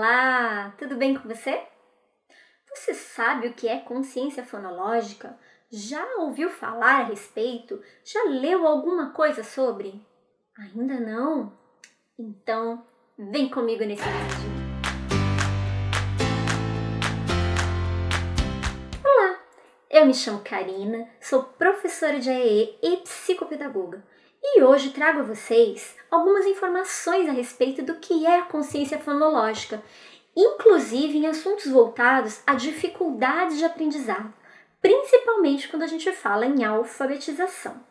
Olá, tudo bem com você? Você sabe o que é consciência fonológica? Já ouviu falar a respeito? Já leu alguma coisa sobre? Ainda não? Então, vem comigo nesse vídeo. Olá, eu me chamo Karina, sou professora de AEE e psicopedagoga. E hoje trago a vocês algumas informações a respeito do que é a consciência fonológica, inclusive em assuntos voltados a dificuldades de aprendizado, principalmente quando a gente fala em alfabetização.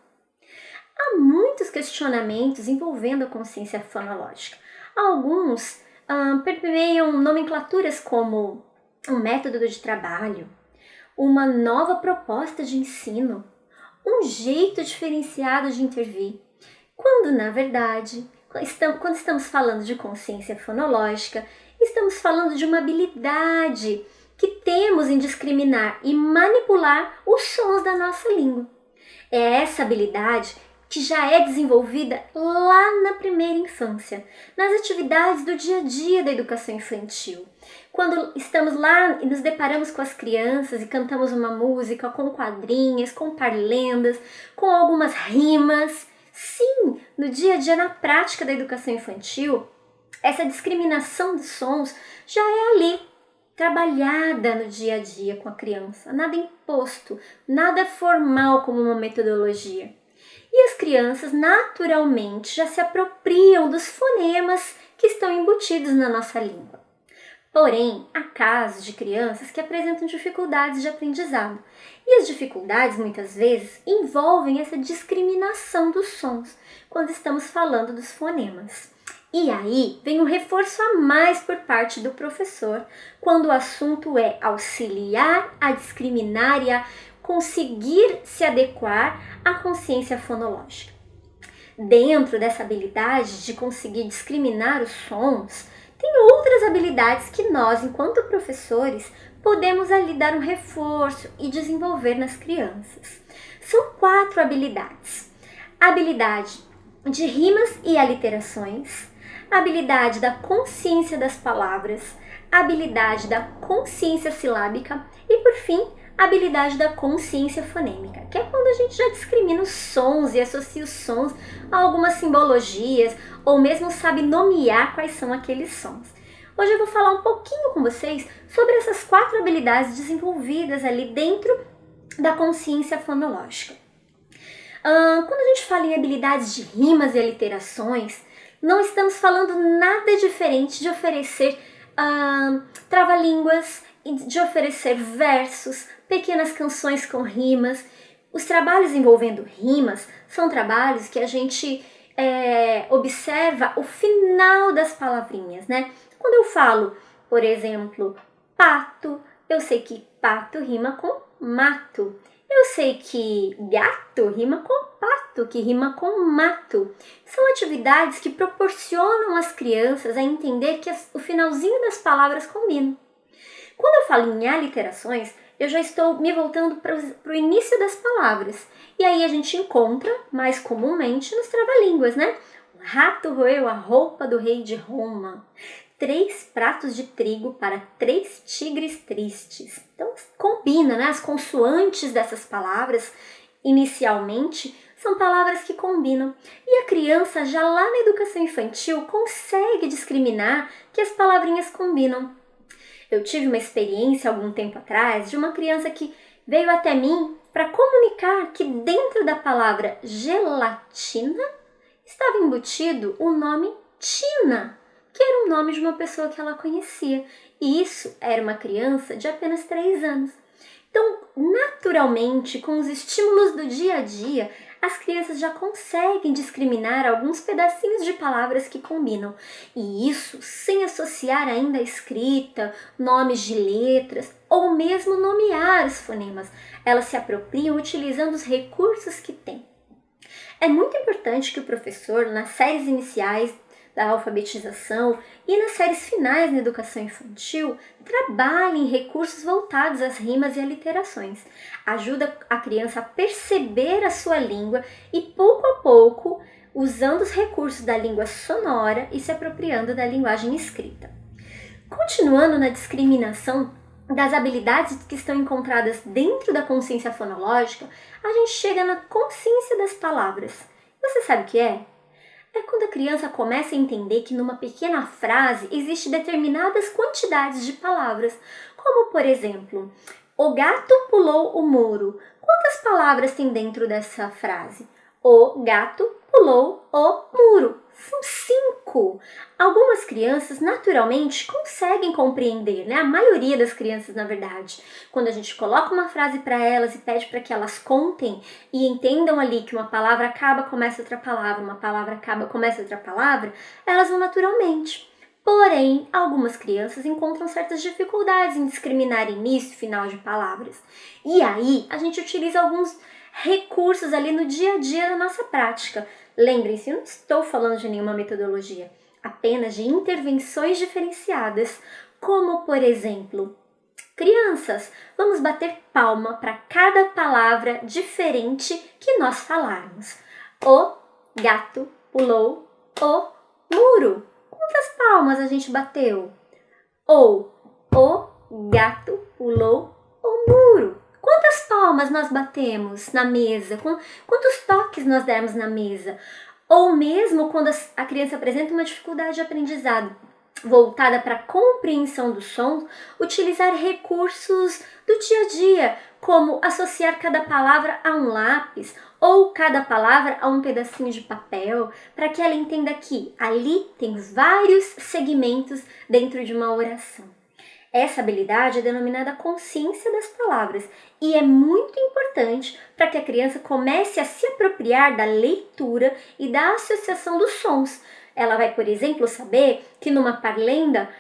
Há muitos questionamentos envolvendo a consciência fonológica. Alguns permeiam nomenclaturas como um método de trabalho, uma nova proposta de ensino, um jeito diferenciado de intervir, quando na verdade, quando estamos falando de consciência fonológica, estamos falando de uma habilidade que temos em discriminar e manipular os sons da nossa língua. É essa habilidade que já é desenvolvida lá na primeira infância, nas atividades do dia a dia da educação infantil. Quando estamos lá e nos deparamos com as crianças e cantamos uma música com quadrinhas, com parlendas, com algumas rimas. Sim, no dia a dia, na prática da educação infantil, essa discriminação de sons já é ali, trabalhada no dia a dia com a criança. Nada imposto, nada formal como uma metodologia. E as crianças naturalmente já se apropriam dos fonemas que estão embutidos na nossa língua. Porém, há casos de crianças que apresentam dificuldades de aprendizado. E as dificuldades, muitas vezes, envolvem essa discriminação dos sons, quando estamos falando dos fonemas. E aí vem um reforço a mais por parte do professor, quando o assunto é auxiliar a discriminar e a conseguir se adequar à consciência fonológica. Dentro dessa habilidade de conseguir discriminar os sons, tem outras habilidades que nós, enquanto professores, podemos ali dar um reforço e desenvolver nas crianças. São 4 habilidades. A habilidade de rimas e aliterações, a habilidade da consciência das palavras, a habilidade da consciência silábica e, por fim, a habilidade da consciência fonêmica, que é quando a gente já discrimina os sons e associa os sons a algumas simbologias ou mesmo sabe nomear quais são aqueles sons. Hoje eu vou falar um pouquinho com vocês sobre essas 4 habilidades desenvolvidas ali dentro da consciência fonológica. Quando a gente fala em habilidades de rimas e aliterações, não estamos falando nada diferente de oferecer trava-línguas, de oferecer versos, pequenas canções com rimas. Os trabalhos envolvendo rimas são trabalhos que a gente observa o final das palavrinhas, né? Quando eu falo, por exemplo, pato, eu sei que pato rima com mato. Eu sei que gato rima com pato, que rima com mato. São atividades que proporcionam às crianças a entender que o finalzinho das palavras combinam. Quando eu falo em aliterações, eu já estou me voltando para o início das palavras. E aí a gente encontra, mais comumente, nos trava-línguas, né? O rato roeu a roupa do rei de Roma. 3 pratos de trigo para 3 tigres tristes. Então, combina, né? As consoantes dessas palavras, inicialmente, são palavras que combinam. E a criança, já lá na educação infantil, consegue discriminar que as palavrinhas combinam. Eu tive uma experiência algum tempo atrás de uma criança que veio até mim para comunicar que dentro da palavra gelatina estava embutido o nome Tina, que era o nome de uma pessoa que ela conhecia. E isso era uma criança de apenas 3 anos. Então, naturalmente, com os estímulos do dia a dia, as crianças já conseguem discriminar alguns pedacinhos de palavras que combinam. E isso sem associar ainda a escrita, nomes de letras ou mesmo nomear os fonemas. Elas se apropriam utilizando os recursos que têm. É muito importante que o professor, nas séries iniciais da alfabetização e nas séries finais na educação infantil, trabalhe em recursos voltados às rimas e aliterações. Ajuda a criança a perceber a sua língua e, pouco a pouco, usando os recursos da língua sonora e se apropriando da linguagem escrita. Continuando na discriminação das habilidades que estão encontradas dentro da consciência fonológica, a gente chega na consciência das palavras. Você sabe o que é? É quando a criança começa a entender que numa pequena frase existe determinadas quantidades de palavras, como por exemplo, o gato pulou o muro. Quantas palavras tem dentro dessa frase? O gato pulou o muro. São 5. Algumas crianças naturalmente conseguem compreender, né? A maioria das crianças, na verdade. Quando a gente coloca uma frase para elas e pede para que elas contem e entendam ali que uma palavra acaba, começa outra palavra, uma palavra acaba, começa outra palavra, elas vão naturalmente. Porém, algumas crianças encontram certas dificuldades em discriminar início e final de palavras. E aí, a gente utiliza alguns recursos ali no dia a dia da nossa prática. Lembrem-se, eu não estou falando de nenhuma metodologia, apenas de intervenções diferenciadas, como por exemplo, crianças, vamos bater palma para cada palavra diferente que nós falarmos. O gato pulou o muro. Quantas palmas a gente bateu? Ou o gato pulou o muro. Quantas palmas nós batemos na mesa? Quantos toques nós demos na mesa? Ou mesmo quando a criança apresenta uma dificuldade de aprendizado voltada para a compreensão do som, utilizar recursos do dia a dia, como associar cada palavra a um lápis ou cada palavra a um pedacinho de papel, para que ela entenda que ali tem vários segmentos dentro de uma oração. Essa habilidade é denominada consciência das palavras e é muito importante para que a criança comece a se apropriar da leitura e da associação dos sons. Ela vai, por exemplo, saber que numa parlenda,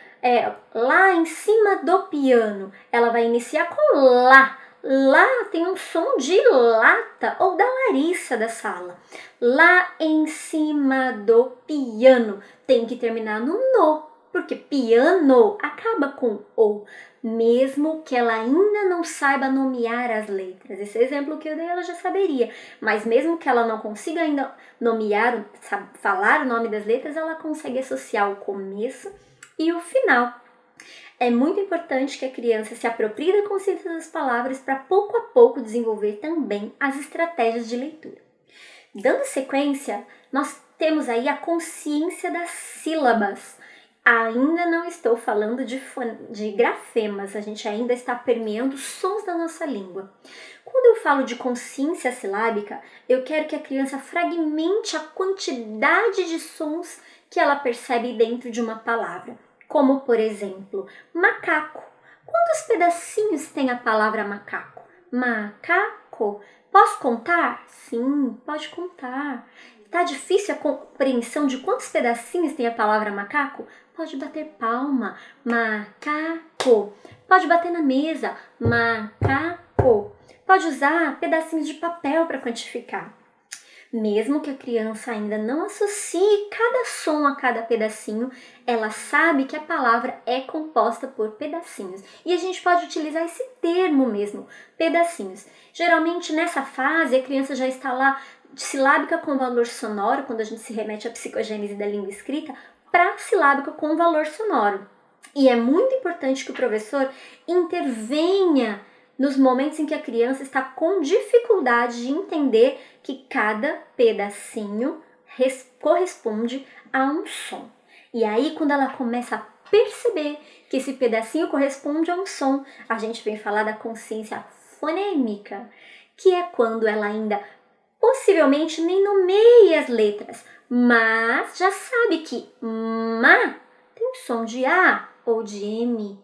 lá em cima do piano, ela vai iniciar com lá. Lá tem um som de lata ou da Larissa da sala. Lá em cima do piano tem que terminar no no. Porque piano acaba com o, mesmo que ela ainda não saiba nomear as letras. Esse exemplo que eu dei ela já saberia, mas mesmo que ela não consiga ainda nomear, falar o nome das letras, ela consegue associar o começo e o final. É muito importante que a criança se aproprie da consciência das palavras para pouco a pouco desenvolver também as estratégias de leitura. Dando sequência, nós temos aí a consciência das sílabas. Ainda não estou falando de grafemas, a gente ainda está permeando os sons da nossa língua. Quando eu falo de consciência silábica, eu quero que a criança fragmente a quantidade de sons que ela percebe dentro de uma palavra. Como, por exemplo, macaco. Quantos pedacinhos tem a palavra macaco? Macaco. Posso contar? Sim, pode contar. Tá difícil a compreensão de quantos pedacinhos tem a palavra macaco? Pode bater palma. Macaco. Pode bater na mesa. Macaco. Pode usar pedacinhos de papel para quantificar. Mesmo que a criança ainda não associe cada som a cada pedacinho, ela sabe que a palavra é composta por pedacinhos. E a gente pode utilizar esse termo mesmo, pedacinhos. Geralmente nessa fase a criança já está lá silábica com valor sonoro, quando a gente se remete à psicogênese da língua escrita, para silábica com valor sonoro. E é muito importante que o professor intervenha nos momentos em que a criança está com dificuldade de entender que cada pedacinho corresponde a um som. E aí, quando ela começa a perceber que esse pedacinho corresponde a um som, a gente vem falar da consciência fonêmica, que é quando ela ainda possivelmente nem nomeia as letras, mas já sabe que ma tem som de A ou de M,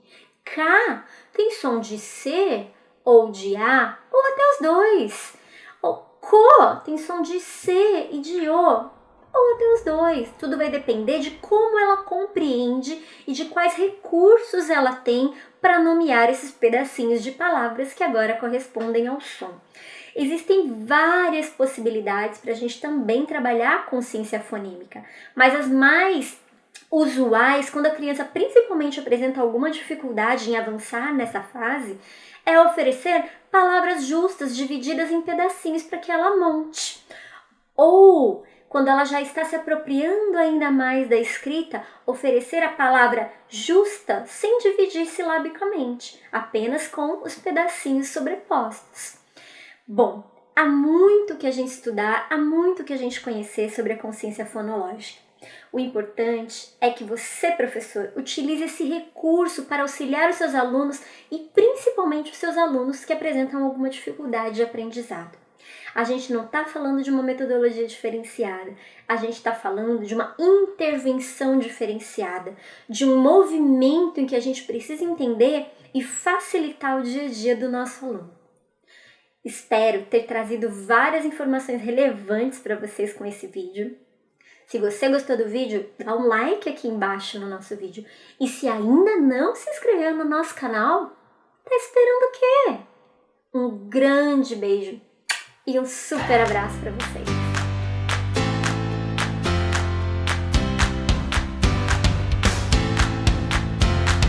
K tem som de C ou de A, ou até os dois. O co tem som de C e de O, ou até os dois. Tudo vai depender de como ela compreende e de quais recursos ela tem para nomear esses pedacinhos de palavras que agora correspondem ao som. Existem várias possibilidades para a gente também trabalhar a consciência fonêmica, mas as mais usuais, quando a criança principalmente apresenta alguma dificuldade em avançar nessa fase, é oferecer palavras justas divididas em pedacinhos para que ela monte. Ou quando ela já está se apropriando ainda mais da escrita, oferecer a palavra justa sem dividir silabicamente, apenas com os pedacinhos sobrepostos. Bom, há muito que a gente estudar, há muito que a gente conhecer sobre a consciência fonológica. O importante é que você, professor, utilize esse recurso para auxiliar os seus alunos e principalmente os seus alunos que apresentam alguma dificuldade de aprendizado. A gente não está falando de uma metodologia diferenciada, a gente está falando de uma intervenção diferenciada, de um movimento em que a gente precisa entender e facilitar o dia a dia do nosso aluno. Espero ter trazido várias informações relevantes para vocês com esse vídeo. Se você gostou do vídeo, dá um like aqui embaixo no nosso vídeo. E se ainda não se inscreveu no nosso canal, tá esperando o quê? Um grande beijo e um super abraço para vocês!